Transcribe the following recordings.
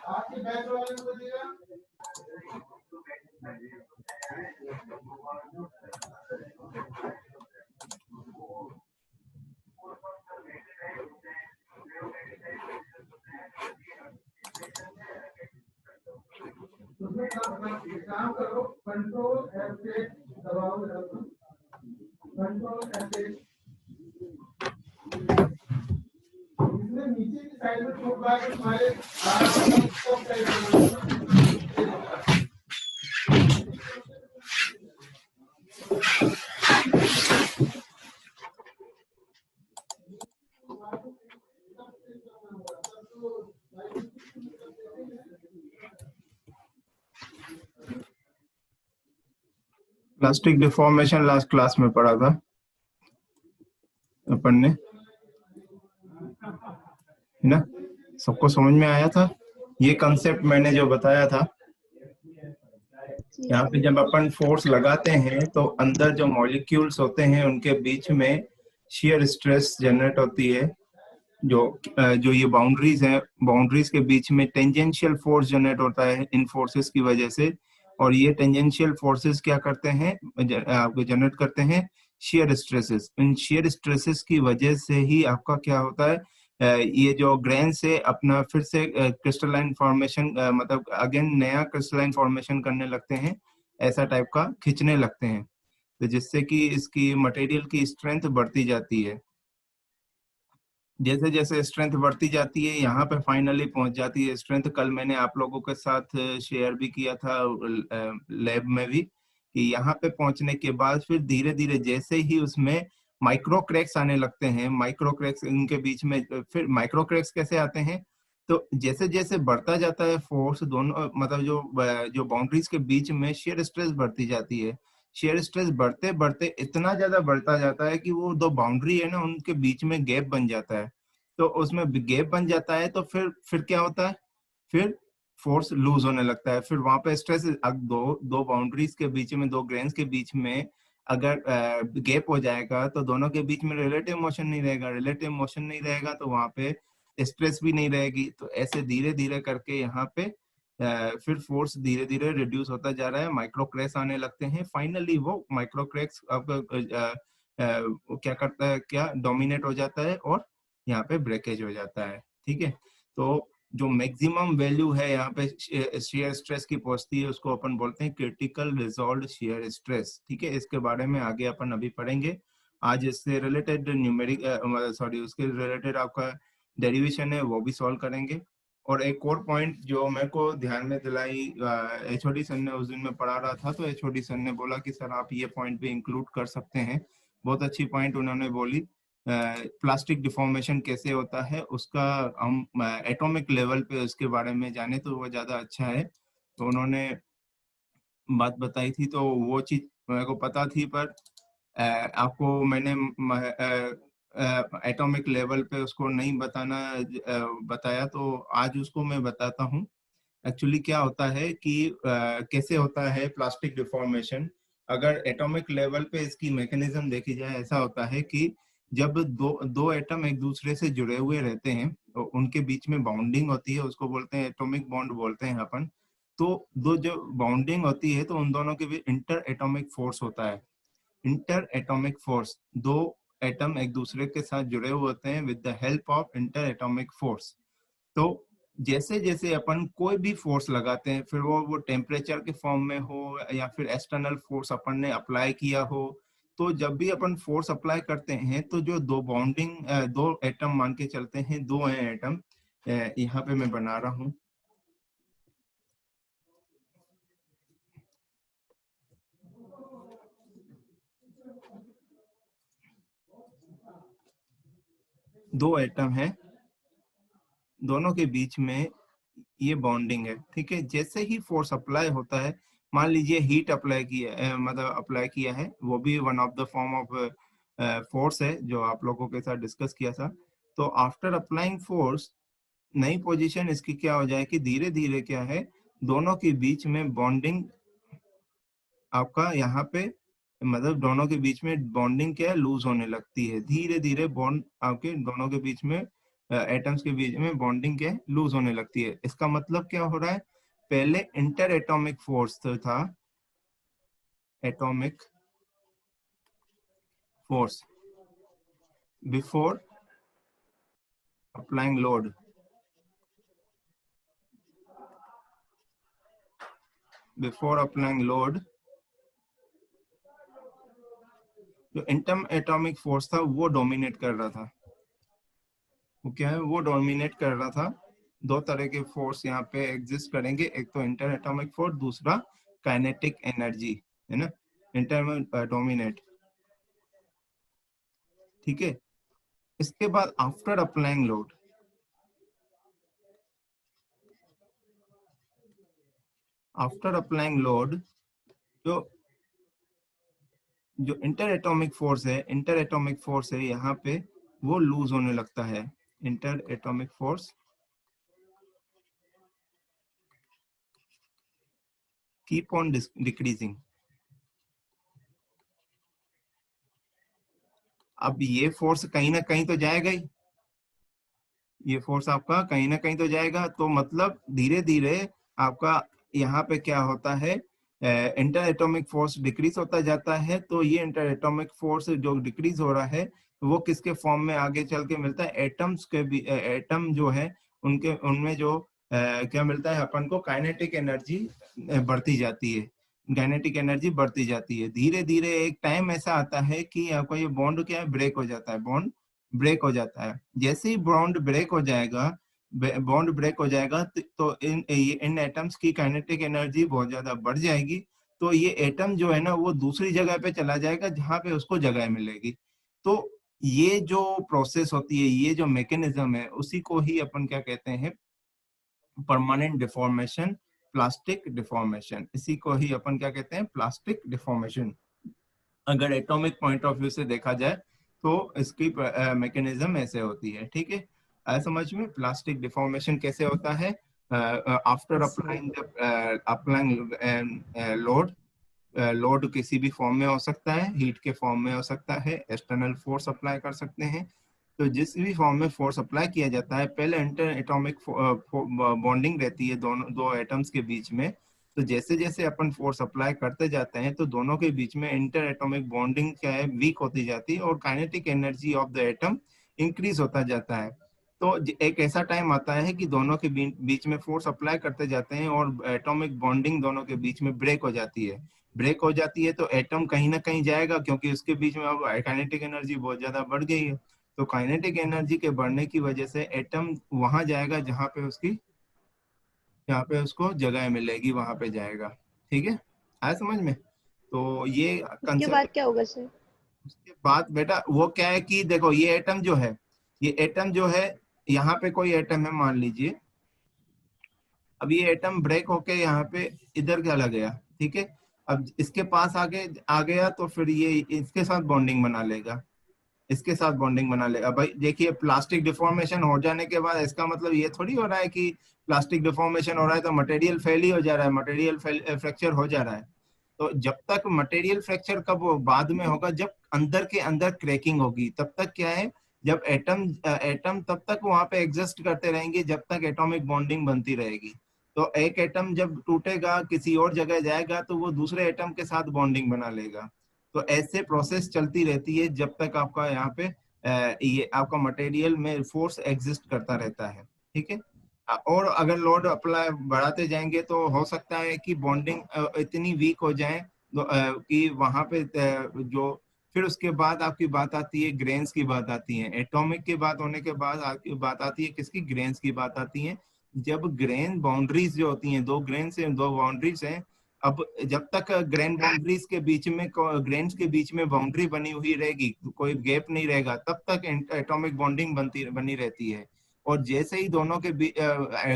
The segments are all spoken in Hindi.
आपके बैच वाले को दिया उसमें काम करो, कंट्रोल F8 दबाओ, कंट्रोल F8 इसमें नीचे की साइड में टूल बार में तुम्हारे प्लास्टिक डिफॉर्मेशन लास्ट क्लास में पढ़ा था अपन ने, है ना? सबको समझ में आया था ये कंसेप्ट मैंने जो बताया था। यहाँ पे जब अपन फोर्स लगाते हैं तो अंदर जो मॉलिक्यूल्स होते हैं उनके बीच में शियर स्ट्रेस जनरेट होती है। जो ये बाउंड्रीज हैं, बाउंड्रीज के बीच में टेंजेंशियल फोर्स जनरेट होता है इन फोर्सेस की वजह से। और ये टेंजेंशियल फोर्सेस क्या करते हैं, आपको जनरेट करते हैं शियर स्ट्रेसेस। इन शियर स्ट्रेसेस की वजह से ही आपका क्या होता है, ये जो ग्रेन से अपना फिर से क्रिस्टलाइन फॉर्मेशन, मतलब अगेन नया क्रिस्टलाइन फॉर्मेशन करने लगते हैं, ऐसा टाइप का खींचने लगते हैं, तो जिससे कि इसकी मटेरियल की स्ट्रेंथ बढ़ती जाती है। जैसे जैसे स्ट्रेंथ बढ़ती जाती है यहाँ पे फाइनली पहुंच जाती है स्ट्रेंथ। कल मैंने आप लोगों के साथ शेयर भी किया था लैब में भी, कि यहाँ पे पहुंचने के बाद फिर धीरे धीरे जैसे ही उसमें माइक्रो क्रैक्स आने लगते हैं, माइक्रो क्रैक्स इनके बीच में, फिर माइक्रो क्रैक्स कैसे आते हैं, तो जैसे जैसे बढ़ता जाता है फोर्स, दोनों मतलब जो बाउंड्रीज के बीच में शेयर स्ट्रेस बढ़ती जाती है। शेयर स्ट्रेस बढ़ते बढ़ते इतना ज्यादा बढ़ता जाता है कि वो दो बाउंड्री है ना, उनके बीच में गैप बन जाता है। तो उसमें गैप बन जाता है तो फिर क्या होता है, फिर फोर्स लूज होने लगता है। फिर वहां पे स्ट्रेस, दो बाउंड्रीज के बीच में, दो ग्रेन्स के बीच में अगर गैप हो जाएगा तो दोनों के बीच में रिलेटिव मोशन नहीं रहेगा। रिलेटिव मोशन नहीं रहेगा तो वहां पे स्ट्रेस भी नहीं रहेगी। तो ऐसे धीरे धीरे करके यहाँ पे फिर फोर्स धीरे धीरे रिड्यूस होता जा रहा है, माइक्रो क्रैक्स आने लगते हैं। फाइनली वो माइक्रो क्रैक्स क्या करता है, क्या डोमिनेट हो जाता है और यहाँ पे ब्रेकेज हो जाता है। ठीक है, तो जो मैक्सिमम वैल्यू है यहाँ पे शियर स्ट्रेस की पहुंचती है उसको अपन बोलते हैं क्रिटिकल रिजॉल्व्ड शियर स्ट्रेस। ठीक है, इसके बारे में आगे अपन अभी पढ़ेंगे। आज इससे रिलेटेड न्यूमेरिक उसके रिलेटेड आपका डेरिवेशन है वो भी सॉल्व करेंगे। और एक और पॉइंट जो मेरे को ध्यान में दिलाई, एचओडी सर ने उस दिन में पढ़ा रहा था, तो एचओडी सर ने बोला कि सर आप ये पॉइंट भी इंक्लूड कर सकते हैं। बहुत अच्छी पॉइंट उन्होंने बोली। प्लास्टिक डिफॉर्मेशन कैसे होता है उसका हम एटॉमिक लेवल पे उसके बारे में जाने तो वो ज्यादा अच्छा है। तो उन्होंने बात बताई थी तो वो चीज मेरे को पता थी, पर आपको मैंने एटॉमिक लेवल पे उसको नहीं बताया, तो आज उसको मैं बताता हूँ। एक्चुअली क्या होता है कि कैसे होता है प्लास्टिक डिफॉर्मेशन। अगर एटॉमिक लेवल पे इसकी मैकेनिज्म देखी जाए, ऐसा होता है कि जब दो एटम एक दूसरे से जुड़े हुए रहते हैं तो उनके बीच में बाउंडिंग होती है, उसको बोलते हैं एटॉमिक बॉन्ड बोलते हैं अपन। तो दो जो बाउंडिंग होती है तो उन दोनों के बीच इंटर एटॉमिक फोर्स होता है। इंटर एटॉमिक फोर्स, दो एटम एक दूसरे के साथ जुड़े हुए होते हैं with the help of inter atomic force. तो जैसे जैसे अपन कोई भी फोर्स लगाते हैं, फिर वो टेम्परेचर के फॉर्म में हो या फिर एक्सटर्नल फोर्स अपन ने अप्लाई किया हो, तो जब भी अपन फोर्स अप्लाई करते हैं तो जो दो एटम मान के चलते हैं, दो हैं एटम, यहाँ पे मैं बना रहा हूँ। दो एटम है, दोनों के बीच में ये बॉन्डिंग है। ठीक है, जैसे ही फोर्स अप्लाई होता है, मान लीजिए हीट अप्लाई किया मतलब अप्लाई किया है, वो भी one of the form of force है जो आप लोगों के साथ डिस्कस किया था। तो आफ्टर अप्लाइंग फोर्स नई पोजीशन इसकी क्या हो जाए कि धीरे धीरे क्या है, दोनों के बीच में बॉन्डिंग आपका यहाँ पे, मतलब दोनों के बीच में बॉन्डिंग क्या है, लूज होने लगती है। धीरे धीरे बॉन्ड आपके दोनों के बीच में एटम्स के बीच में बॉन्डिंग क्या लूज होने लगती है। इसका मतलब क्या हो रहा है, पहले इंटर एटॉमिक फोर्स था, atomic force before applying load, before applying load जो इंटर एटॉमिक फोर्स था वो डोमिनेट कर रहा था। वो क्या है, वो डोमिनेट कर रहा था। दो तरह के फोर्स यहाँ पे एग्जिस्ट करेंगे, एक तो इंटर एटॉमिक फोर्स, दूसरा काइनेटिक एनर्जी, है ना, इंटर डोमिनेट। ठीक है, इसके बाद after applying load, after applying load जो जो इंटर एटॉमिक फोर्स है, इंटर एटॉमिक फोर्स है यहाँ पे, वो लूज होने लगता है। Inter atomic force keep on decreasing. अब ये फोर्स कहीं ना कहीं तो जाएगा ही, ये फोर्स आपका कहीं ना कहीं तो जाएगा, तो मतलब धीरे धीरे आपका यहाँ पे क्या होता है, इंटर एटॉमिक फोर्स डिक्रीज होता जाता है। तो ये इंटर एटॉमिक फोर्स जो डिक्रीज हो रहा है वो किसके फॉर्म में आगे चल के मिलता है, एटम्स के भी, एटम जो है उनके उनमें जो क्या मिलता है अपन को, काइनेटिक एनर्जी बढ़ती जाती है, काइनेटिक एनर्जी बढ़ती जाती है। धीरे धीरे एक टाइम ऐसा आता है कि आपका ये बॉन्ड क्या है, ब्रेक हो जाता है, बॉन्ड ब्रेक हो जाता है। जैसे ही बॉन्ड ब्रेक हो जाएगा, बॉन्ड ब्रेक हो जाएगा तो इन एटम्स की काइनेटिक एनर्जी बहुत ज्यादा बढ़ जाएगी। तो ये एटम जो है ना वो दूसरी जगह पे चला जाएगा जहां पे उसको जगह मिलेगी। तो ये जो प्रोसेस होती है, ये जो मैकेनिज्म है, उसी को ही अपन क्या कहते हैं, परमानेंट डिफॉर्मेशन, प्लास्टिक डिफॉर्मेशन। इसी को ही अपन क्या कहते हैं, प्लास्टिक डिफॉर्मेशन। अगर एटॉमिक पॉइंट ऑफ व्यू से देखा जाए तो इसकी मैकेनिज्म ऐसे होती है। ठीक है, आया समझ में प्लास्टिक डिफॉर्मेशन कैसे होता है। आफ्टर अप्लाइंग लोड, लोड किसी भी फॉर्म में हो सकता है, हीट के फॉर्म में हो सकता है, एक्सटर्नल फोर्स अप्लाई कर सकते हैं। तो जिस भी फॉर्म में फोर्स अप्लाई किया जाता है, पहले इंटर एटॉमिक बॉन्डिंग रहती है दोनों दो एटम्स के बीच में। तो जैसे जैसे अपन फोर्स अप्लाई करते जाते हैं तो दोनों के बीच में इंटर एटॉमिक बॉन्डिंग क्या है, वीक होती जाती है और kinetic energy of the atom increase होता जाता है। तो एक ऐसा टाइम आता है कि दोनों के बीच में फोर्स अप्लाई करते जाते हैं और एटॉमिक बॉन्डिंग दोनों के बीच में ब्रेक हो जाती है। ब्रेक हो जाती है तो एटम कहीं ना कहीं जाएगा, क्योंकि उसके बीच में अब काइनेटिक एनर्जी बहुत ज्यादा बढ़ गई है। तो काइनेटिक एनर्जी के बढ़ने की वजह से एटम वहां जाएगा जहां पे उसकी, जहाँ पे उसको जगह मिलेगी वहां पे जाएगा। ठीक है, आया समझ में। तो ये उसके कंसेप्ट। बाद क्या होगा सर? उसके बाद बेटा वो क्या है कि देखो ये एटम जो है, ये एटम जो है, यहाँ पे कोई एटम है मान लीजिए। अब ये एटम ब्रेक होके यहाँ पे इधर चला गया। ठीक है, अब इसके पास आगे आ गया तो फिर ये इसके साथ बॉन्डिंग बना लेगा, इसके साथ बॉन्डिंग बना लेगा। भाई देखिए, प्लास्टिक डिफॉर्मेशन हो जाने के बाद इसका मतलब ये थोड़ी हो रहा है कि प्लास्टिक डिफॉर्मेशन हो रहा है तो मटेरियल फेल ही हो जा रहा है, मटेरियल फ्रैक्चर हो जा रहा है। तो जब तक मटेरियल फ्रैक्चर कब बाद में होगा, जब अंदर के अंदर क्रैकिंग होगी, तब तक क्या है, जब एटम एटम तब तक वहां पे एग्जिस्ट करते रहेंगे जब तक एटॉमिक बॉन्डिंग बनती रहेगी। तो एक एटम जब टूटेगा किसी और जगह जाएगा तो वो दूसरे एटम के साथ बॉन्डिंग बना लेगा। तो ऐसे प्रोसेस चलती रहती है जब तक आपका यहाँ पे ये आपका मटेरियल में फोर्स एग्जिस्ट करता रहता है। ठीक है, और अगर लोड अप्लाई बढ़ाते जाएंगे तो हो सकता है कि बॉन्डिंग इतनी वीक हो जाए कि वहां पे जो, फिर उसके बाद आपकी बात आती है ग्रेन्स की बात आती है। एटॉमिक की बात होने के बाद आपकी बात आती है किसकी, ग्रेन्स की बात आती है। जब ग्रेन बाउंड्रीज जो होती हैं, दो ग्रेन से दो बाउंड्रीज हैं, अब जब तक ग्रेन बाउंड्रीज के बीच में, ग्रेन्स के बीच में बाउंड्री बनी हुई रहेगी, कोई गैप नहीं रहेगा, तब तक एटॉमिक बॉन्डिंग बनी रहती है। और जैसे ही दोनों के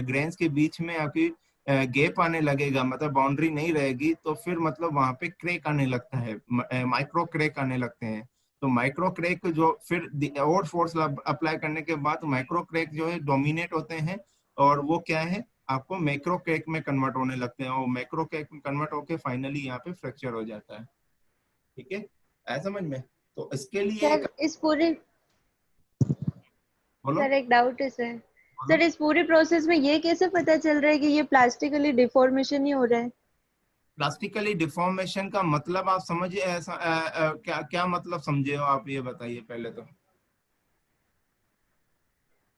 ग्रेन्स के बीच में आपकी गैप आने लगेगा, मतलब बाउंड्री नहीं रहेगी, तो फिर मतलब वहां पे क्रैक आने लगता है, माइक्रो क्रैक आने लगते हैं। तो माइक्रो क्रैक जो फिर और फोर्स अप्लाई करने के बाद माइक्रो क्रैक जो है डोमिनेट होते हैं, और वो क्या है, आपको मैक्रो क्रैक में कन्वर्ट होने लगते हैं, और मैक्रो क्रैक में कन्वर्ट होके फाइनली यहाँ पे फ्रैक्चर हो जाता है। ठीक है, ऐसा समझ में। तो इसके लिए एक, सर इस पूरे बोलो सर एक डाउट है सर। बोलो। सर इस पूरे प्रोसेस में ये कैसे पता चल रहा है कि ये प्लास्टिकली डिफॉर्मेशन ही हो रहा है? प्लास्टिकली डिफॉर्मेशन का मतलब आप समझिए ऐसा क्या क्या मतलब समझे हो आप, ये बताइए पहले तो।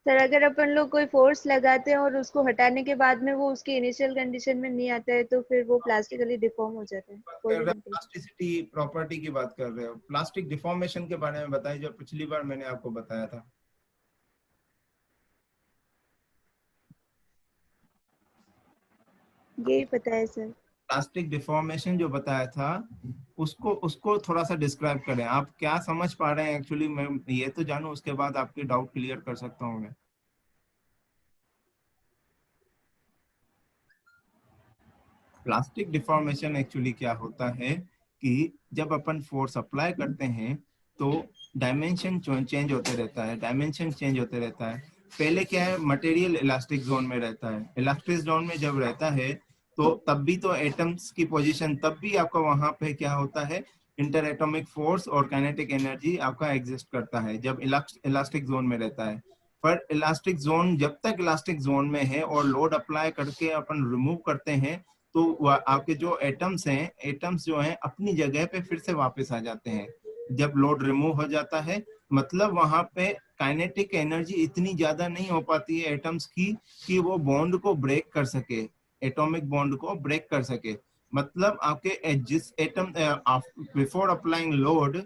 सर अगर अपन लोग कोई फोर्स लगाते हैं और उसको हटाने के बाद में वो उसकी इनिशियल कंडीशन में नहीं आता है तो फिर वो प्लास्टिकली डिफॉर्म हो जाता है बात कोई कर भी रहे हो कंडीशन। प्लास्टिसिटी प्रॉपर्टी की बात कर रहे हो, प्लास्टिक डिफॉर्मेशन के बारे में बताइए जो पिछली बार मैंने आपको बताया था। यही पता है सर। प्लास्टिक डिफॉर्मेशन जो बताया था उसको उसको थोड़ा सा डिस्क्राइब करें, आप क्या समझ पा रहे हैं एक्चुअली, मैं ये तो जानूं उसके बाद आपके डाउट क्लियर कर सकता हूँ मैं। प्लास्टिक डिफॉर्मेशन एक्चुअली क्या होता है कि जब अपन फोर्स अप्लाई करते हैं तो डायमेंशन चेंज होते रहता है, डायमेंशन चेंज होते रहता है। पहले क्या है, मटेरियल इलास्टिक जोन में रहता है, इलास्टिक जोन में जब रहता है तो तब भी तो एटम्स की पोजीशन तब भी आपका वहां पे क्या होता है, इंटर एटॉमिक फोर्स और काइनेटिक एनर्जी आपका एग्जिस्ट करता है जब इलास्टिक जोन में रहता है। पर इलास्टिक जोन जब तक इलास्टिक जोन में है और लोड अप्लाई करके अपन रिमूव करते हैं तो आपके जो एटम्स हैं, एटम्स जो हैं अपनी जगह पे फिर से वापस आ जाते हैं जब लोड रिमूव हो जाता है। मतलब वहां पे काइनेटिक एनर्जी इतनी ज्यादा नहीं हो पाती है एटम्स की कि वो बॉन्ड को ब्रेक कर सके, एटॉमिक बॉन्ड को ब्रेक कर सके। मतलब आपके जिस एटम बिफोर अप्लाइंग लोड,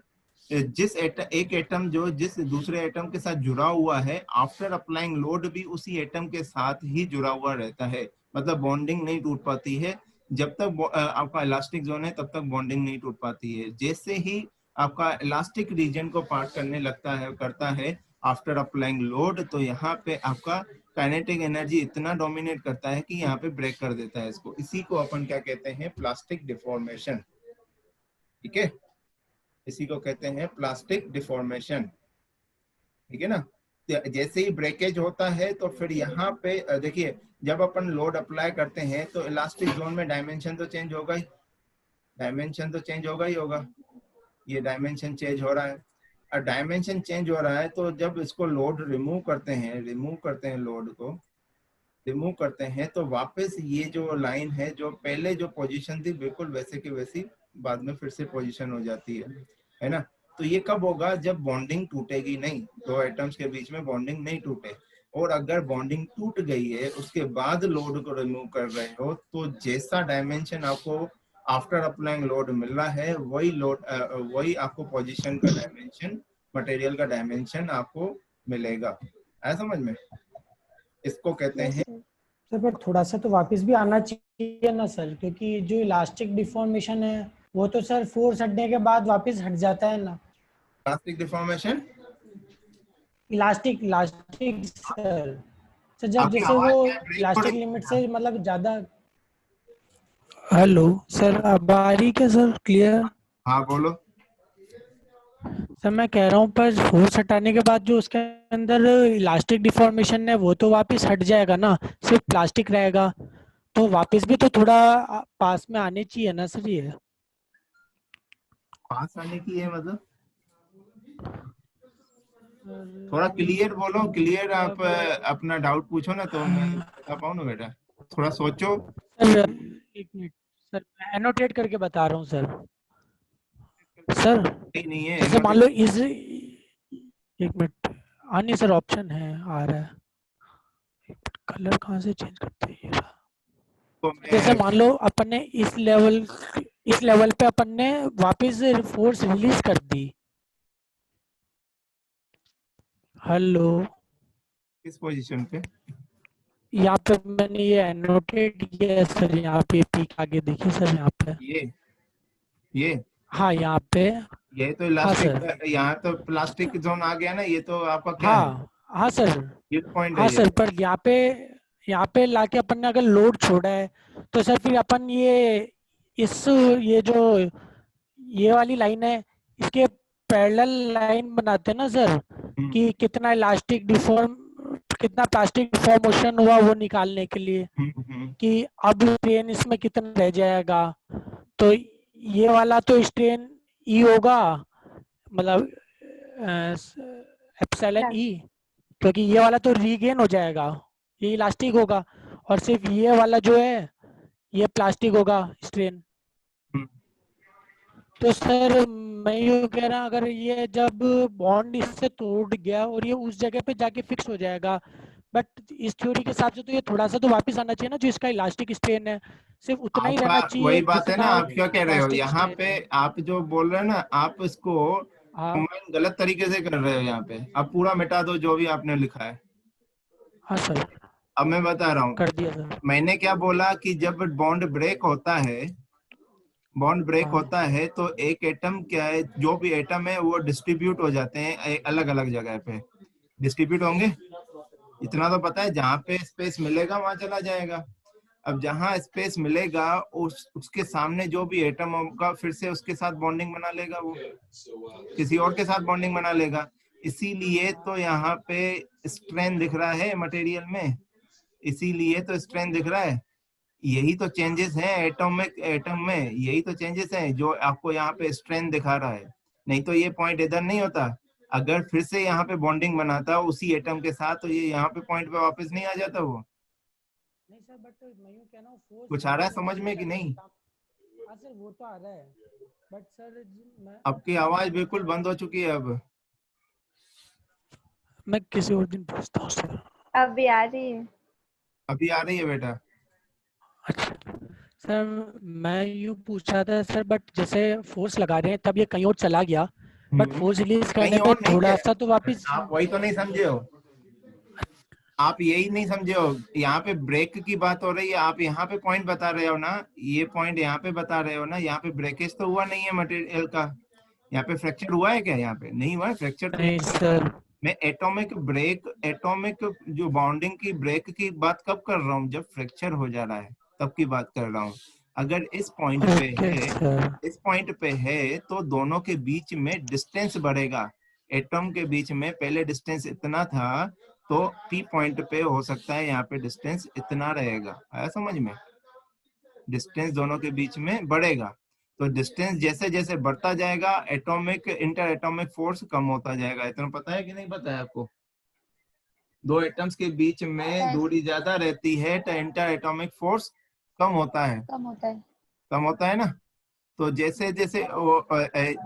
एक एटम जो जिस दूसरे एटम के साथ जुड़ा हुआ है, आफ्टर अप्लाइंग लोड भी उसी एटम के साथ ही जुड़ा हुआ रहता है। मतलब बॉन्डिंग नहीं टूट पाती है जब तक आपका इलास्टिक जोन है, तब तक बॉन्डिंग नहीं टूट पाती है। जैसे ही आपका इलास्टिक रीजन को पार्ट करने लगता है करता है आफ्टर अप्लाइंग लोड, तो यहाँ पे आपका काइनेटिक एनर्जी इतना डोमिनेट करता है कि यहाँ पे ब्रेक कर देता है इसको। इसी को अपन क्या कहते हैं, प्लास्टिक डिफॉर्मेशन। ठीक है, इसी को कहते हैं प्लास्टिक डिफॉर्मेशन। ठीक है ना। जैसे ही ब्रेकेज होता है तो फिर यहाँ पे देखिए, जब अपन लोड अप्लाई करते हैं तो इलास्टिक जोन में डायमेंशन तो चेंज होगा ही, डायमेंशन तो चेंज होगा ही होगा। ये डायमेंशन चेंज हो रहा है, और डायमेंशन चेंज हो रहा है तो जब इसको लोड रिमूव करते हैं लोड को रिमूव करते हैं तो वापस ये जो लाइन है, जो पहले जो पोजीशन थी बिल्कुल वैसे की वैसी बाद में फिर से पोजीशन हो जाती है ना। तो ये कब होगा, जब बॉन्डिंग टूटेगी नहीं, दो एटम्स के बीच में बॉन्डिंग नहीं टूटे। और अगर बॉन्डिंग टूट गई है उसके बाद लोड को रिमूव कर रहे हो तो जैसा डायमेंशन आपको आफ्टर अप्लाइंग लोड मिल रहा है वही आपको पोजीशन का डायमेंशन, मटेरियल का डायमेंशन आपको मिलेगा। है समझ में? इसको कहते यस हैं सर। सर पर थोड़ा सा तो वापस भी आना चाहिए ना सर, क्योंकि जो इलास्टिक डिफॉर्मेशन है वो तो सर फोर्स हटने के बाद वापस हट जाता है ना। Plastic deformation. Elastic elastic sir, sir जब आपकी जैसे आवाज वो क्या ब्रेक हो इलास्टिक रही लिमिट है? से मतलब ज्यादा। हेलो सर, अब आ रही क्या सर क्लियर? हाँ बोलो। सर मैं कह रहा हूँ पर फोर्स हटाने के बाद जो उसके अंदर इलास्टिक डिफॉर्मेशन है वो तो वापस हट जाएगा ना, सिर्फ प्लास्टिक रहेगा। तो वापस भी तो थोड़ा पास में आने चाहिए ना सर ये। पास आने की है मतलब थोड़ा सर क्लियर बोलो, क्लियर आप मतलब अपना डाउट पूछो ना तो मैं बता पाऊँ ना बेटा। थोड़ा सोचो। सर एक मिनट सर, मैं एनोटेट करके बता रहा हूँ सर। सर नहीं नहीं है जैसे मान एनोटेट। लो इस एक मिनट, हाँ नहीं सर ऑप्शन है आ रहा है। कलर कहाँ से चेंज करते हैं ये रहा। तो जैसे मैं मान लो अपन ने इस लेवल पे अपन ने वापस फोर्स रिलीज कर दी। हेलो, किस पोजीशन पे? यहाँ पे मैंने ये एनोटेट किया है सर, यहाँ पे पीक आगे देखिए सर यहाँ पे। ये हाँ यहाँ पे। ये तो हाँ इलास्टिक, सर। यहाँ तो प्लास्टिक जोन आ गया ना, ये तो आपका क्या है, हाँ हाँ सर। ये पॉइंट है हाँ ये सर तो। पर यहाँ पे लाके अपन ने अगर लोड छोड़ा है तो सर फिर अपन ये जो ये वाली लाइन है इसके पैरेलल लाइन बनाते हैं ना सर, हम्म कि कितना प्लास्टिक डिफॉर्मेशन हुआ वो निकालने के लिए, हम्म। कि अब स्ट्रेन इसमें कितना रह जाएगा। तो ये वाला तो स्ट्रेन ई होगा, मतलब एप्सिलॉन ई। क्योंकि ये वाला तो रीगेन हो जाएगा, ये इलास्टिक होगा, और सिर्फ ये वाला जो है ये प्लास्टिक होगा स्ट्रेन। हम्म, तो सर मैं ये कह रहा अगर ये जब बॉन्ड इससे टूट गया और ये उस जगह पे जाके फिक्स हो जाएगा, बट इस थ्योरी के हिसाब से तो ये थोड़ा सा तो वापस आना चाहिए ना, जो इसका इलास्टिक स्ट्रेन है सिर्फ उतना ही आपका रहना चाहिए वही बात है ना, जितना आप क्या कह रहे हो प्लास्टिक यहाँ स्ट्रेन पे? है। आप जो बोल रहे हैं ना, आप इसको हाँ कॉम्बाइन गलत तरीके से कर रहे हो। यहाँ पे अब पूरा मिटा दो जो भी आपने लिखा है। हाँ सर, अब मैं बता रहा हूँ, कर दिया सर। मैंने क्या बोला कि जब बॉन्ड ब्रेक होता है, बॉन्ड ब्रेक हाँ होता है तो एक एटम क्या है, जो भी एटम है वो डिस्ट्रीब्यूट हो जाते हैं अलग अलग जगह पे, डिस्ट्रीब्यूट होंगे। इतना तो पता है, जहाँ पे स्पेस मिलेगा वहां चला जाएगा। अब जहाँ स्पेस मिलेगा उसके सामने जो भी एटम होगा फिर से उसके साथ बॉन्डिंग बना लेगा, वो किसी और के साथ बॉन्डिंग बना लेगा। इसीलिए तो यहाँ पे स्ट्रेन दिख रहा है मटेरियल में, इसीलिए तो स्ट्रेन दिख रहा है। यही तो चेंजेस हैं एटॉमिक एटम में, यही तो चेंजेस हैं जो आपको यहाँ पे स्ट्रेन दिखा रहा है। नहीं तो ये पॉइंट इधर नहीं होता। अगर फिर से यहाँ पे बॉन्डिंग बनाता उसी एटम के साथ तो ये यहाँ पे पॉइंट पे वापस नहीं आ जाता वो। नहीं सर, बट मैं यूँ कहना हूँ फोर्स कुछ आ रहा है समझ में कि नहीं? हाँ सर वो तो आ रहा है, बट सर मैं आपकी आवाज बिल्कुल बंद हो चुकी है अब। मैं किसी और दिन पूछता हूँ सर। अब भी आ रही है। अभी आ रही है बेटा? अच्छा सर, मैं यूँ पूछ रहा था सर, बट जैसे फोर्स लगा रहे हैं तब ये कहीं और चला गया, बट फोर्स रिलीज कहीं करने पे और नहीं थोड़ा गया। सा तो वापस। आप वही तो नहीं समझे हो, आप यही नहीं समझे हो। यहाँ पे ब्रेक की बात हो रही है, आप यहाँ पे पॉइंट बता रहे हो ना, ये पॉइंट यहाँ पे बता रहे हो ना। यहाँ पे ब्रेकेज तो हुआ नहीं है मटेरियल का, यहाँ पे फ्रैक्चर हुआ है क्या? यहाँ पे नहीं हुआ है फ्रैक्चर तो नहीं नहीं। सर, मैं एटॉमिक ब्रेक, एटॉमिक जो बाउंडिंग की ब्रेक की बात कब कर रहा हूँ? जब फ्रैक्चर हो जा रहा है तब की बात कर रहा हूँ। अगर इस पॉइंट पे ओके है, सर। इस पॉइंट पे है तो दोनों के बीच में डिस्टेंस बढ़ेगा। एटम के बीच में पहले डिस्टेंस इतना था, तो पी पॉइंट पे हो सकता है यहाँ पे डिस्टेंस इतना रहेगा। आया समझ में? डिस्टेंस दोनों के बीच में बढ़ेगा, तो डिस्टेंस जैसे जैसे बढ़ता जाएगा एटॉमिक इंटर एटॉमिक फोर्स कम होता जाएगा। इतना पता है कि नहीं पता है आपको? दो एटम्स के बीच में दूरी ज्यादा रहती है तो इंटर एटॉमिक फोर्स कम होता है, कम होता है। कम होता है ना। तो जैसे जैसे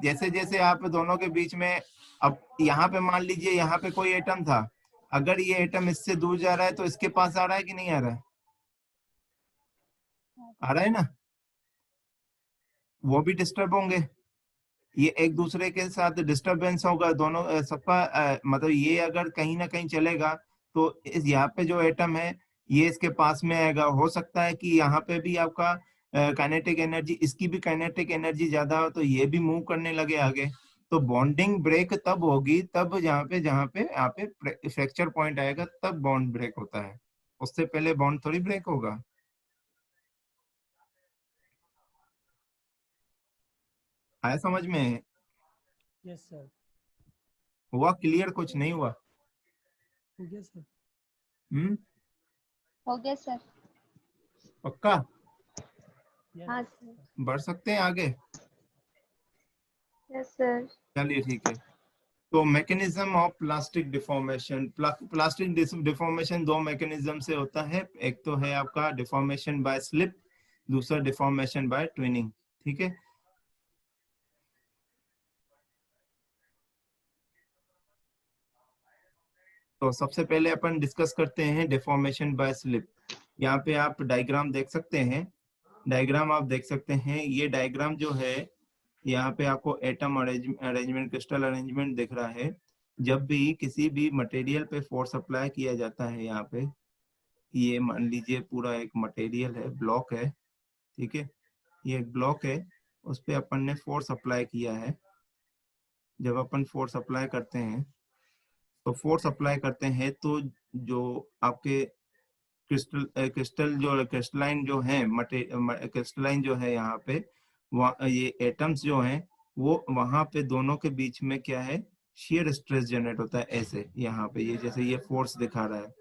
जैसे जैसे आप दोनों के बीच में, अब यहाँ पे मान लीजिए यहाँ पे कोई एटम था, अगर ये एटम इससे दूर जा रहा है तो इसके पास आ रहा है कि नहीं आ रहा है? आ रहा है ना। वो भी डिस्टर्ब होंगे, ये एक दूसरे के साथ डिस्टरबेंस होगा दोनों सबका। मतलब ये अगर कहीं ना कहीं चलेगा तो इस यहाँ पे जो एटम है ये इसके पास में आएगा। हो सकता है कि यहाँ पे भी आपका काइनेटिक एनर्जी, इसकी भी काइनेटिक एनर्जी ज्यादा हो तो ये भी मूव करने लगे आगे। तो बॉन्डिंग ब्रेक तब होगी तब जहाँ पे यहाँ पे फ्रैक्चर पॉइंट आएगा तब बॉन्ड ब्रेक होता है। उससे पहले बॉन्ड थोड़ी ब्रेक होगा। आया समझ में? Yes sir. हुआ क्लियर? कुछ नहीं हुआ? हो गया सर। हम्म, हो गया सर। पक्का? हाँ सर। बढ़ सकते हैं आगे? Yes sir. चलिए ठीक है। तो mechanism of plastic deformation, plastic deformation दो मैकेनिज्म से होता है। एक तो है आपका डिफॉर्मेशन बाय स्लिप, दूसरा डिफॉर्मेशन बाय ट्विनिंग। ठीक है। तो सबसे पहले अपन डिस्कस करते हैं डिफॉर्मेशन बाय स्लिप। यहाँ पे आप डायग्राम देख सकते हैं, डायग्राम आप देख सकते हैं। ये डायग्राम जो है यहाँ पे आपको एटम अरेंजमेंट, क्रिस्टल अरेंजमेंट दिख रहा है। जब भी किसी भी मटेरियल पे फोर्स अप्लाई किया जाता है, यहाँ पे ये मान लीजिए पूरा एक मटेरियल है, ब्लॉक है, ठीक है, ये एक ब्लॉक है, उस पे अपन ने फोर्स अप्लाई किया है। जब अपन फोर्स अप्लाई करते हैं तो फोर्स अप्लाई करते हैं तो जो आपके क्रिस्टल जो क्रिस्टलाइन जो है क्रिस्टलाइन जो है यहाँ पे, ये एटम्स जो हैं वो वहां पे दोनों के बीच में क्या है, शेयर स्ट्रेस जनरेट होता है। ऐसे यहाँ पे ये जैसे ये फोर्स दिखा रहा है,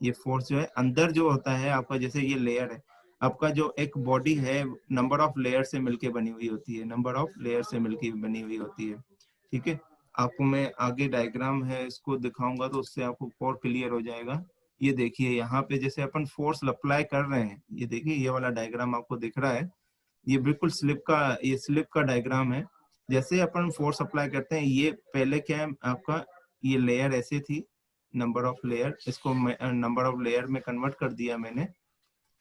ये फोर्स जो है अंदर जो होता है आपका, जैसे ये लेयर है आपका, जो एक बॉडी है नंबर ऑफ लेयर से मिलके बनी हुई होती है, नंबर ऑफ लेयर से मिलके बनी हुई होती है। ठीक है। आपको मैं आगे डायग्राम है इसको दिखाऊंगा तो उससे आपको और क्लियर हो जाएगा। ये देखिए यहाँ पे जैसे अपन फोर्स अप्लाई कर रहे हैं, ये देखिए ये वाला डायग्राम आपको दिख रहा है, ये बिल्कुल स्लिप का डायग्राम है। जैसे अपन फोर्स अप्लाई करते हैं, ये पहले क्या है आपका, ये लेयर ऐसे थी, नंबर ऑफ लेयर, इसको नंबर ऑफ लेयर में कन्वर्ट कर दिया मैंने,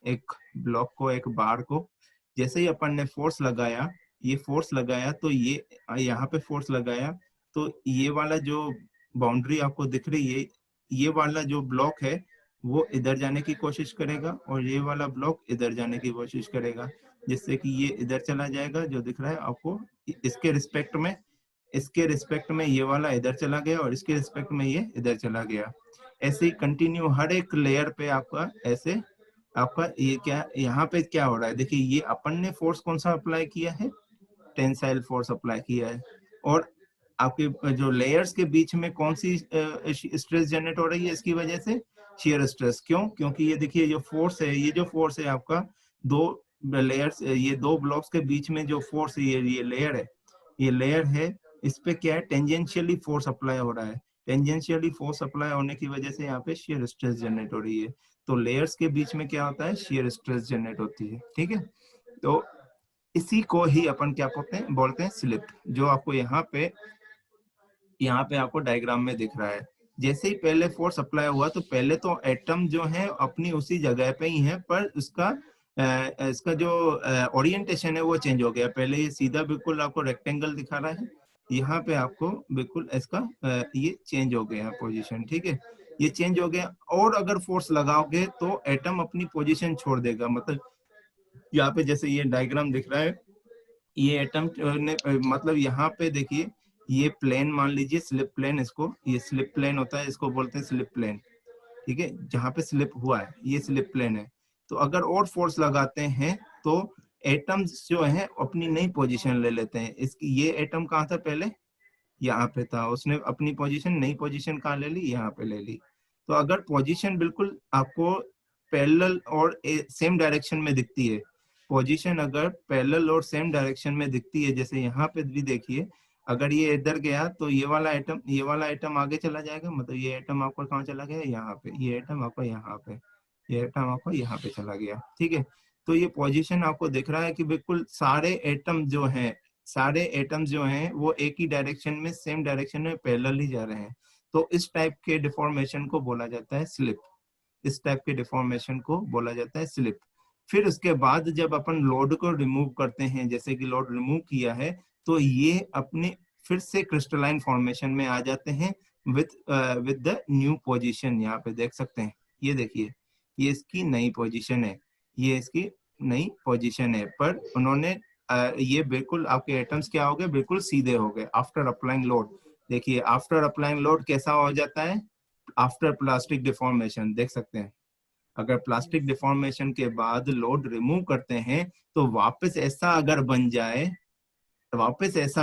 एक ब्लॉक को एक बार को। जैसे ही अपन ने फोर्स लगाया, ये फोर्स लगाया तो ये यहाँ पे फोर्स लगाया तो ये वाला जो बाउंड्री आपको दिख रही है, ये वाला जो ब्लॉक है वो इधर जाने की कोशिश करेगा और ये वाला ब्लॉक इधर जाने की कोशिश करेगा, जिससे कि ये इधर चला जाएगा जो दिख रहा है आपको। इसके रिस्पेक्ट में ये वाला इधर चला गया और इसके रिस्पेक्ट में ये इधर चला गया। ऐसे ही कंटिन्यू हर एक लेयर पे आपका ऐसे आपका ये क्या यहाँ पे क्या हो रहा है, देखिए ये अपन ने फोर्स कौन सा अप्लाई किया है, टेंसाइल फोर्स अप्लाई किया है। और आपके जो लेयर्स के बीच में कौन सी स्ट्रेस जनरेट हो रही है इसकी वजह से, शियर स्ट्रेस। क्यों? क्योंकि ये देखिए जो फोर्स है, ये जो फोर्स है आपका दो लेयर्स, ये दो ब्लॉक्स के बीच में जो फोर्स है, ये लेयर है, इस पे क्या है, टेंजेंशियली फोर्स अप्लाई हो रहा है। टेंजेंशियली फोर्स अप्लाई होने की वजह से यहाँ पे शियर स्ट्रेस जनरेट हो रही है। तो लेयर्स के बीच में क्या होता है, शियर स्ट्रेस जनरेट होती है। ठीक है, तो इसी को ही अपन क्या बोलते हैं स्लिप, जो आपको यहाँ पे आपको डायग्राम में दिख रहा है। जैसे ही पहले फोर्स अप्लाई हुआ तो पहले तो एटम जो है अपनी उसी जगह पे ही है, पर इसका जो ओरिएंटेशन है वो चेंज हो गया। पहले ये सीधा बिल्कुल आपको रेक्टेंगल दिखा रहा है, यहाँ पे आपको बिल्कुल इसका ये चेंज हो गया पोजीशन। ठीक है, ये चेंज हो गया। और अगर फोर्स लगाओगे तो एटम अपनी पोजीशन छोड़ देगा। मतलब यहाँ पे जैसे ये डायग्राम दिख रहा है, ये एटम ने मतलब यहाँ पे देखिए, ये प्लेन मान लीजिए स्लिप प्लेन, इसको ये स्लिप प्लेन होता है, इसको बोलते हैं स्लिप प्लेन। ठीक है, जहाँ पे स्लिप हुआ है ये स्लिप प्लेन है। तो अगर और फोर्स लगाते हैं तो एटम्स जो है अपनी नई पोजीशन ले लेते हैं। इसकी ये एटम कहाँ था पहले, यहाँ पे था, उसने अपनी पोजीशन नई पोजीशन कहाँ ले ली, यहाँ पे ले ली। तो अगर पोजीशन बिल्कुल आपको पैरेलल और सेम डायरेक्शन में दिखती है, पोजीशन अगर पैरेलल और सेम डायरेक्शन में दिखती है, जैसे यहाँ पे भी देखिए, अगर ये इधर गया तो ये वाला एटम आगे चला जाएगा, मतलब ये एटम आपका कहाँ चला गया, यहाँ पे, ये एटम आपका यहाँ पे, ये एटम आपका यहाँ पे चला गया। ठीक है, तो ये पोजीशन आपको दिख रहा है कि बिल्कुल सारे एटम्स जो हैं वो एक ही डायरेक्शन में, सेम डायरेक्शन में पैरेलल ही जा रहे हैं। तो इस टाइप के डिफॉर्मेशन को बोला जाता है स्लिप। इस टाइप के डिफॉर्मेशन को बोला जाता है स्लिप। फिर उसके बाद जब अपन लोड को रिमूव करते हैं, जैसे कि लोड रिमूव किया है, तो ये अपने फिर से क्रिस्टलाइन फॉर्मेशन में आ जाते हैं विद द न्यू पोजीशन। यहाँ पे देख सकते हैं, ये देखिए, ये इसकी नई पोजीशन है, ये इसकी नई पोजीशन है। पर उन्होंने ये बिल्कुल आपके एटम्स क्या हो गए, बिल्कुल सीधे हो गए आफ्टर अप्लाइंग लोड। देखिए आफ्टर अप्लाइंग लोड कैसा हो जाता है, आफ्टर प्लास्टिक डिफॉर्मेशन। देख सकते हैं, अगर प्लास्टिक डिफॉर्मेशन के बाद लोड रिमूव करते हैं तो वापस ऐसा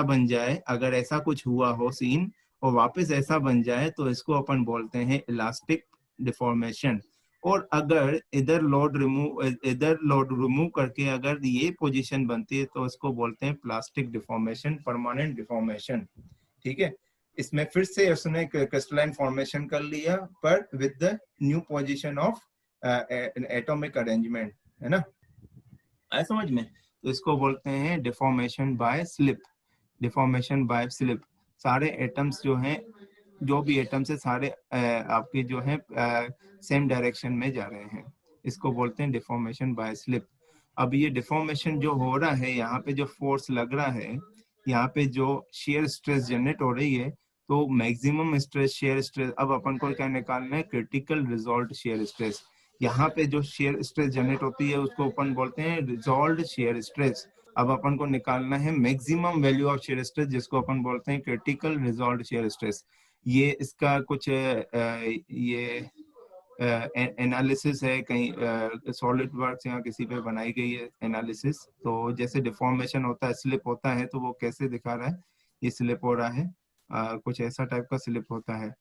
बन जाए, अगर ऐसा कुछ हुआ हो सीन और वापस ऐसा बन जाए, तो इसको अपन बोलते हैं इलास्टिक डिफॉर्मेशन। और अगर इधर लोड रिमूव करके अगर ये पोजीशन बनती है तो इसको बोलते हैं प्लास्टिक डिफॉर्मेशन, परमानेंट डिफॉर्मेशन। ठीक है, इसमें फिर से उसने क्रिस्टलाइन फॉर्मेशन कर लिया, पर with the new position of atomic arrangement, है ना, आया समझ में। तो इसको बोलते हैं डिफॉर्मेशन बाय स्लिप। सारे एटम्स जो हैं, जो भी एटम्स है, सारे आपके जो है सेम डायरेक्शन में जा रहे हैं, इसको बोलते हैं डिफॉर्मेशन बाय स्लिप। अब ये डिफॉर्मेशन जो हो रहा है, यहाँ पे जो फोर्स लग रहा है, यहाँ पे जो शेयर स्ट्रेस जनरेट हो रही है, तो मैक्सिमम स्ट्रेस, शेयर स्ट्रेस, अब अपन को क्या निकालना है, क्रिटिकल रिजॉल्व शेयर स्ट्रेस। यहाँ पे जो शेयर स्ट्रेस जनरेट होती है उसको अपन बोलते हैं रिजॉल्व शेयर स्ट्रेस। अब अपन को निकालना है maximum value of shear stress, जिसको अपन बोलते हैं क्रिटिकल रिजॉल्व शेयर स्ट्रेस। ये इसका कुछ ये एनालिसिस है, कहीं सॉलिड वर्क्स या किसी पे बनाई गई है एनालिसिस। तो जैसे डिफॉर्मेशन होता है, स्लिप होता है, तो वो कैसे दिखा रहा है, ये स्लिप हो रहा है, कुछ ऐसा टाइप का स्लिप होता है।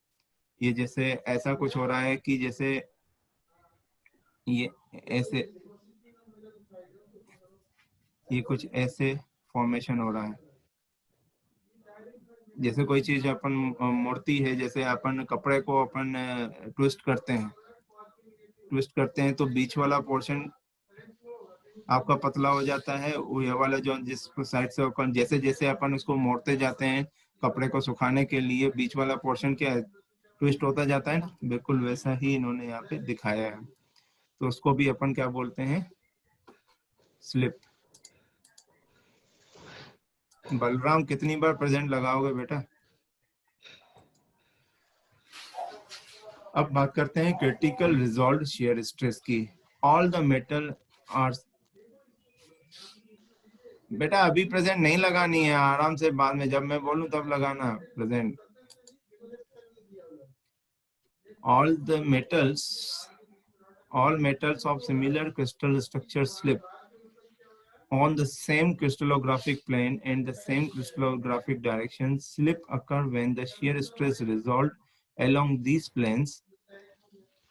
ये जैसे ऐसा कुछ हो रहा है कि जैसे ये ऐसे, ये कुछ ऐसे फॉर्मेशन हो रहा है, जैसे कोई चीज अपन मोड़ती है, जैसे अपन कपड़े को अपन ट्विस्ट करते हैं तो बीच वाला पोर्शन आपका पतला हो जाता है, वो ये वाला जो जिस साइड से अपन जैसे जैसे अपन उसको मोड़ते जाते हैं कपड़े को सुखाने के लिए, बीच वाला पोर्शन क्या है, ट्विस्ट होता जाता है ना, बिल्कुल वैसा ही इन्होंने यहाँ पे दिखाया है। तो उसको भी अपन क्या बोलते हैं, स्लिप। बलराम कितनी बार प्रेजेंट लगाओगे बेटा? अब बात करते हैं क्रिटिकल रिजॉल्व शियर स्ट्रेस की। ऑल द मेटल आर, बेटा अभी प्रेजेंट नहीं लगानी है, आराम से बाद में जब मैं बोलूं तब लगाना present. All metals of similar crystal structure slip on the same crystallographic plane and the same crystallographic direction. Slip occur when the shear stress result along these planes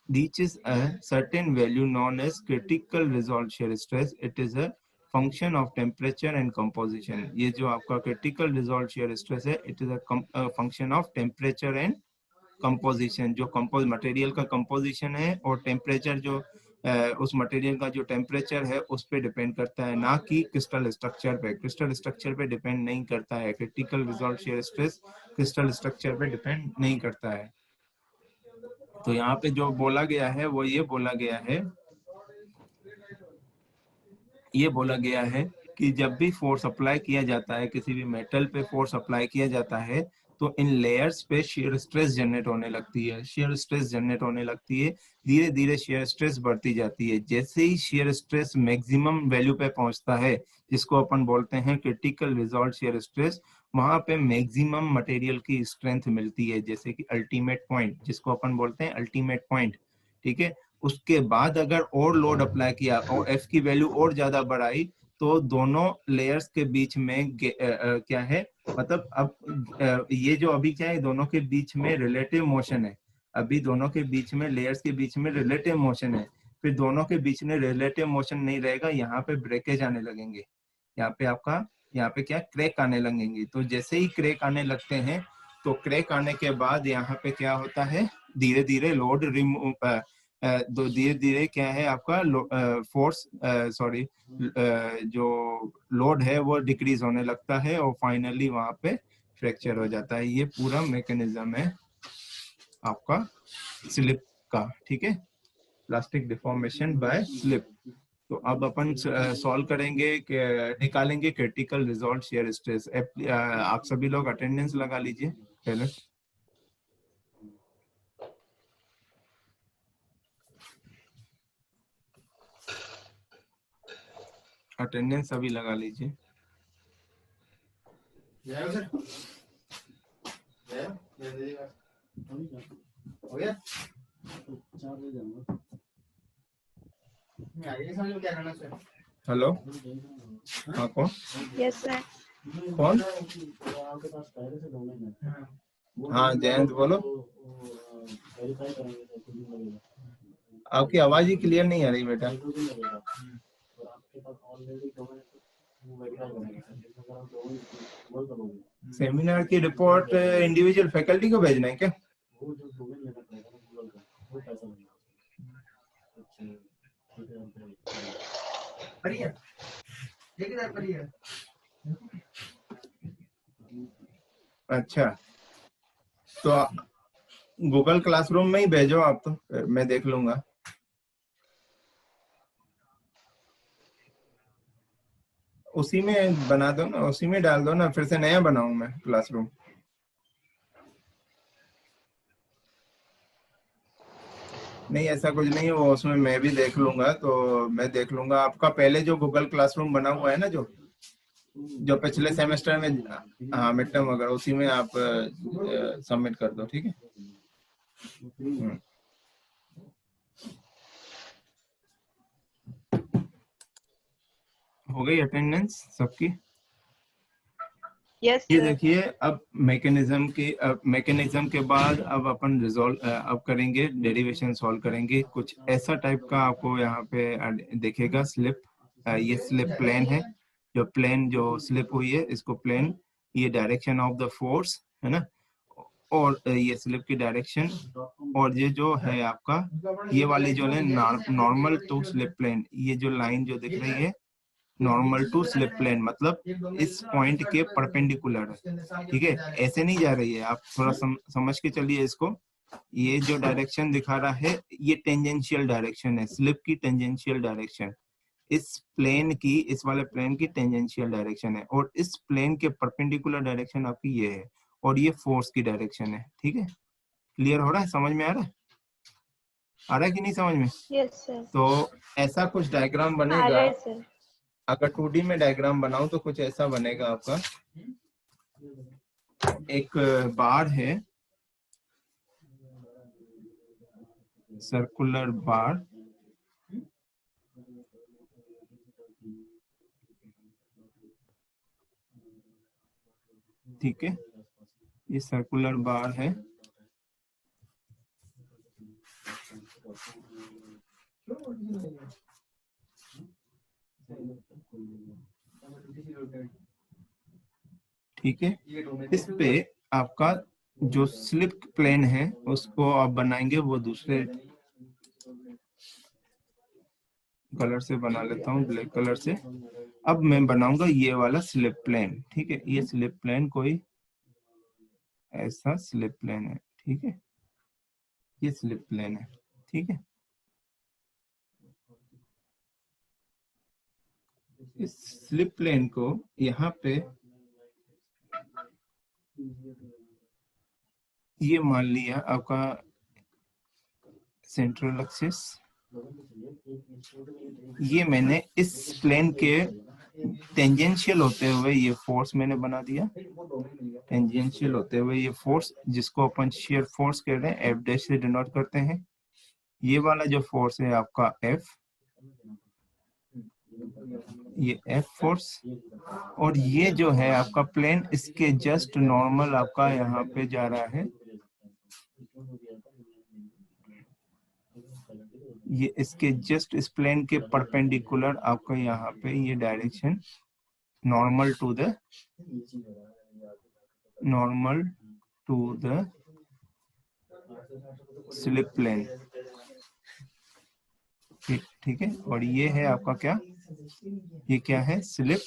reaches a certain value known as critical result shear stress. It is a function of temperature and composition. ये जो आपका critical result shear stress है, it is a function of temperature and composition. जो कंपोज मटेरियल का कंपोजिशन है और टेम्परेचर जो उस मटेरियल का जो टेम्परेचर है उस पे डिपेंड करता है, ना कि क्रिस्टल स्ट्रक्चर पे। क्रिस्टल स्ट्रक्चर पे डिपेंड नहीं करता है। Critical resolve shear stress crystal structure पे डिपेंड नहीं करता है। तो यहाँ पे जो बोला गया है वो ये बोला गया है कि जब भी फोर्स अप्लाई किया जाता है, किसी भी मेटल पे फोर्स अप्लाई किया जाता है, तो इन लेयर्स पे शियर स्ट्रेस जनरेट होने लगती है। धीरे धीरे शियर स्ट्रेस बढ़ती जाती है। जैसे ही शियर स्ट्रेस मैक्सिमम वैल्यू पे पहुंचता है, जिसको अपन बोलते हैं क्रिटिकल रिजॉल्व शियर स्ट्रेस, वहां पे मैक्सिमम मटेरियल की स्ट्रेंथ मिलती है, जैसे कि अल्टीमेट पॉइंट, जिसको अपन बोलते हैं अल्टीमेट पॉइंट। ठीक है, उसके बाद अगर और लोड अप्लाई किया और एफ की वैल्यू और ज्यादा बढ़ाई, तो दोनों लेयर्स के बीच में क्या है, मतलब अब ये जो अभी क्या है, दोनों के बीच में रिलेटिव मोशन है। अभी दोनों के बीच में, लेयर्स के बीच में रिलेटिव मोशन है। फिर दोनों के बीच में रिलेटिव मोशन नहीं रहेगा, यहाँ पे ब्रेकेज आने लगेंगे। यहाँ पे क्या, क्रैक आने लगेंगे। तो जैसे ही क्रैक आने लगते हैं, तो क्रैक आने के बाद यहाँ पे क्या होता है, धीरे धीरे लोड रिमूव, धीरे धीरे क्या है आपका फोर्स, जो लोड है वो डिक्रीज होने लगता है और फाइनली वहां पे फ्रैक्चर हो जाता है। ये पूरा मैकेनिज्म है आपका स्लिप का। ठीक है, प्लास्टिक डिफॉर्मेशन बाय स्लिप। तो अब अपन सॉल्व करेंगे, निकालेंगे क्रिटिकल रिजॉल्व शियर स्ट्रेस। आप सभी लोग अटेंडेंस लगा लीजिए पहले। अटेंडेंस अभी लगा लीजिए। हो गया? क्या करना सर? हेलो, हाँ कौन? Yes sir. कौन? हाँ जयंत बोलो। आपकी आवाज ही क्लियर नहीं आ रही बेटा। सेमिनार की रिपोर्ट इंडिविजुअल फैकल्टी को भेजना है क्या? अच्छा, तो गूगल क्लासरूम में ही भेजो आप, तो मैं देख लूंगा। उसी में बना दो ना, उसी में डाल दो ना, फिर से नया बनाऊं मैं क्लासरूम? नहीं ऐसा कुछ नहीं है, वो उसमें मैं भी देख लूंगा। तो मैं देख लूंगा आपका पहले जो गूगल क्लासरूम बना हुआ है ना, जो पिछले सेमेस्टर में, हाँ मिड टर्म वगैरह, उसी में आप सबमिट कर दो। ठीक है। हो गई अटेंडेंस सबकी? यस ये सर। देखिए, अब मैकेनिज्म के बाद अब अपन अब करेंगे डेरिवेशन, सॉल्व करेंगे। कुछ ऐसा टाइप का आपको यहाँ पे देखेगा स्लिप। ये स्लिप प्लेन है, जो स्लिप हुई है इसको प्लेन ये डायरेक्शन ऑफ द फोर्स है ना, और ये स्लिप की डायरेक्शन, और ये जो है आपका ये वाली जो है नॉर्मल टू स्लिप प्लेन, ये जो लाइन जो दिख रही है नॉर्मल टू स्लिप प्लेन मतलब इस पॉइंट के परपेंडिकुलर है, ठीक है, ऐसे नहीं जा रही है, आप थोड़ा समझ के चलिए इसको। ये जो डायरेक्शन दिखा रहा है ये टेंजेंशियल डायरेक्शन है, स्लिप की टेंजेंशियल डायरेक्शन, इस प्लेन की, इस वाले प्लेन की टेंजेंशियल डायरेक्शन है, और इस प्लेन के परपेंडिकुलर डायरेक्शन आपकी ये है, और ये फोर्स की डायरेक्शन है, ठीक है। क्लियर हो रहा है, समझ में आ रहा है, आ रहा है कि नहीं समझ में? Yes sir. तो ऐसा कुछ डायग्राम आ बनेगा, रहा है सर। अगर 2D में डायग्राम बनाऊं तो कुछ ऐसा बनेगा आपका, एक बार है, सर्कुलर बार, ठीक है, ये सर्कुलर बार है, ठीक है। इस पे आपका जो स्लिप प्लेन है उसको आप बनाएंगे, वो दूसरे कलर से बना लेता हूँ, ब्लैक कलर से। अब मैं बनाऊंगा ये वाला स्लिप प्लेन, ठीक है, ये स्लिप प्लेन कोई ऐसा स्लिप प्लेन है, ठीक है, ये स्लिप प्लेन है, ठीक है। इस स्लिप प्लेन को यहाँ पे ये मान लिया आपका सेंट्रल एक्सिस, ये मैंने इस प्लेन के टेंजेंशियल होते हुए ये फोर्स मैंने बना दिया, टेंजेंशियल होते हुए ये फोर्स जिसको अपन शेयर फोर्स कह रहे हैं, एफ डैश से डिनोट करते हैं। ये वाला जो फोर्स है आपका एफ, ये एफ फोर्स, और ये जो है आपका प्लेन इसके जस्ट नॉर्मल आपका यहाँ पे जा रहा है, ये इसके जस्ट इस प्लेन के परपेंडिकुलर आपका यहाँ पे ये direction normal to the slip plane, ठीक है। और ये है आपका क्या, ये क्या है, स्लिप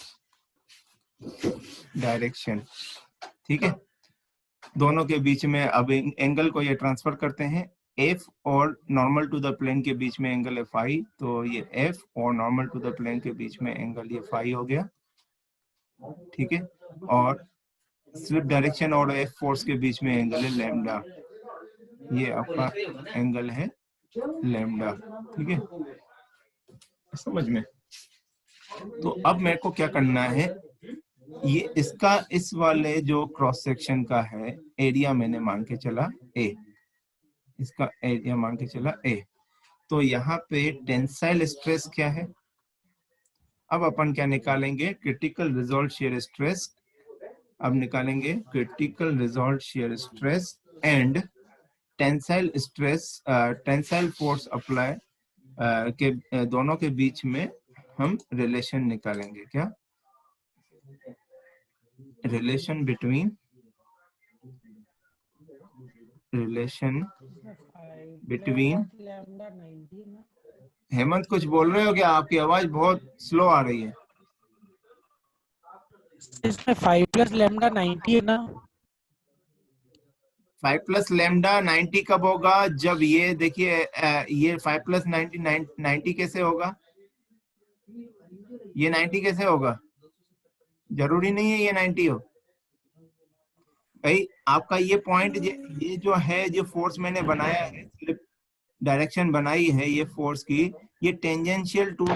डायरेक्शन, ठीक है। दोनों के बीच में अब एंगल को ये ट्रांसफर करते हैं, एफ और नॉर्मल टू द प्लेन के बीच में एंगल है फाई, तो ये एफ और नॉर्मल टू द प्लेन के बीच में एंगल ये फाई हो गया, ठीक है। और स्लिप डायरेक्शन और एफ फोर्स के बीच में एंगल है लैम्डा, ये आपका एंगल है लैम्डा, ठीक है, समझ में। तो अब मेरे को क्या करना है, ये इसका इस वाले जो क्रॉस सेक्शन का है एरिया मैंने मान के चला ए, इसका एरिया मान के चला ए, तो यहाँ पे टेंसाइल स्ट्रेस क्या है, अब अपन क्या निकालेंगे, क्रिटिकल रिजॉल्व शियर स्ट्रेस, अब निकालेंगे critical resolve shear stress and tensile stress, tensile force apply के दोनों के बीच में हम रिलेशन निकालेंगे, क्या रिलेशन बिटवीन हेमंत कुछ बोल रहे हो क्या, आपकी आवाज बहुत स्लो आ रही है। इसमें 5 प्लस लैम्डा 90 है ना, 5 प्लस लैम्डा 90 कब होगा, जब ये देखिए ये 5 प्लस 90 कैसे होगा, ये 90 कैसे होगा, जरूरी नहीं है ये 90 हो भाई, आपका ये पॉइंट, ये जो है जो फोर्स मैंने बनाया है, स्लिप डायरेक्शन बनाई है ये फोर्स की, ये टेंजेंशियल टू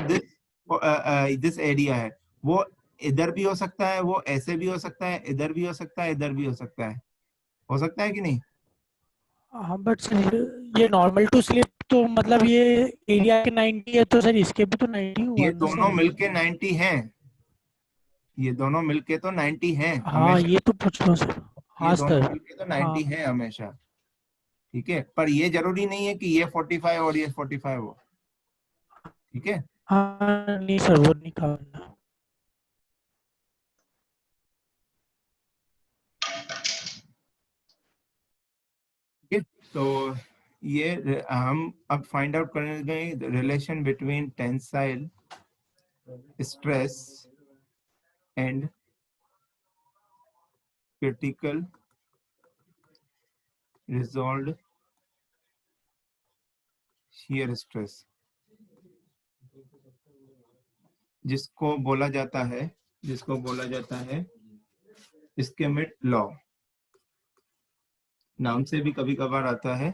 दिस एरिया है, वो इधर भी हो सकता है, वो ऐसे भी हो सकता है, इधर भी हो सकता है, इधर भी हो सकता है कि नहीं। हाँ बट सर ये नॉर्मल टू स्लिप तो मतलब ये एरिया के 90 है, तो सर इसके भी तो 90 हुआ ये ना दोनों सर। मिलके 90 हैं, ये दोनों मिलके तो 90 हैं हाँ हमेशा, ये तो पूछ लो सर। ये हाँ दोनों सर। मिलके तो हाँ 90 हैं हमेशा, ठीक है, पर ये जरूरी नहीं है कि ये 45 और ये 45 हो, ठीक है। हाँ नहीं सर वो नहीं कहा। ठीक है, तो ये हम अब फाइंड आउट करेंगे relation between tensile stress and critical resolved shear stress, जिसको बोला जाता है स्किमिट लॉ। नाम से भी कभी कभार आता है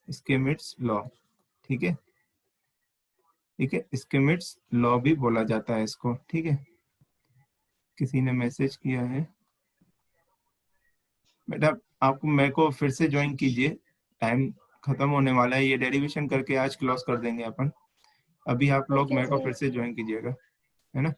स्किमिट्स लॉ। ठीक है, स्किमिट्स लॉ भी बोला जाता है इसको। ठीक है, किसी ने मैसेज किया है, बेटा आपको मेरे को फिर से ज्वाइन कीजिए, टाइम खत्म होने वाला है, ये डेरिवेशन करके आज क्लोज कर देंगे अपन। अभी आप लोग ओके मेरे को सर। फिर से ज्वाइन कीजिएगा, है ना।